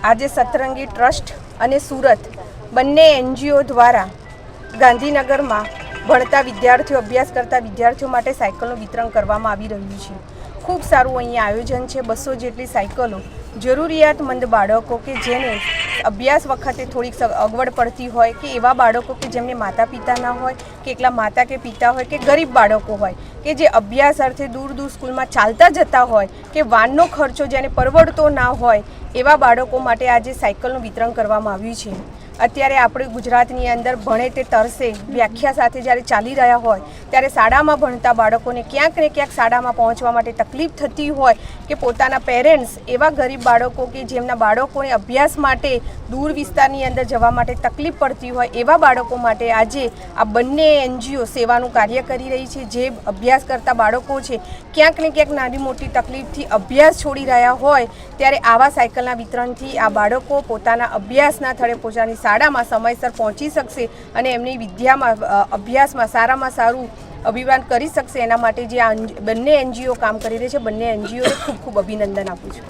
આજે સતરંગી ટ્રસ્ટ અને સુરત બંને એનજીઓ દ્વારા ગાંધીનગરમાં ભણતા વિદ્યાર્થીઓ અભ્યાસ કરતા વિદ્યાર્થીઓ માટે સાયકલનું વિતરણ કરવામાં આવી રહ્યું છે. ખૂબ સારું અહીંયા આયોજન છે. 200 જેટલી સાયકલો જરૂરિયાતમંદ બાળકો કે જેને અભ્યાસ વખતે થોડીક અગવડ પડતી હોય કે એવા બાળકો કે જેમને માતા પિતા ના હોય કે એકલા માતા કે પિતા હોય કે ગરીબ બાળકો હોય કે જે અભ્યાસ અર્થે દૂર દૂર સ્કૂલમાં ચાલતા જતા હોય કે વાનનો ખર્ચો જેને પરવડતો ના હોય એવા બાળકો માટે આજે સાયકલનું વિતરણ કરવામાં આવ્યું છે. અત્યારે આપણે ગુજરાતની અંદર ભણે તે તરસે વ્યાખ્યા સાથે જ્યારે ચાલી રહ્યા હોય ત્યારે શાળામાં ભણતા બાળકોને ક્યાંક ને ક્યાંક શાળામાં પહોંચવા માટે તકલીફ થતી હોય કે પોતાના પેરેન્ટ્સ એવા ગરીબ બાળકો કે જેમના બાળકોને અભ્યાસ માટે દૂર વિસ્તારની અંદર જવા માટે તકલીફ પડતી હોય એવા બાળકો માટે આજે આ બંને એનજીઓ સેવાનું કાર્ય કરી રહી છે. જે અભ્યાસ કરતા બાળકો છે ક્યાંક ને ક્યાંક નાની મોટી તકલીફથી અભ્યાસ છોડી રહ્યા હોય ત્યારે આવા સાયકલના વિતરણથી આ બાળકો પોતાના અભ્યાસના સ્થળે પોતાની શાળામાં સમયસર પહોંચી શકશે અને એમની વિદ્યામાં અભ્યાસમાં સારામાં સારું અભિવાન કરી શકશે. એના માટે જે આ બંને એનજીઓ કામ કરી રહી છે બંને એનજીઓને ખૂબ ખૂબ અભિનંદન આપું છું.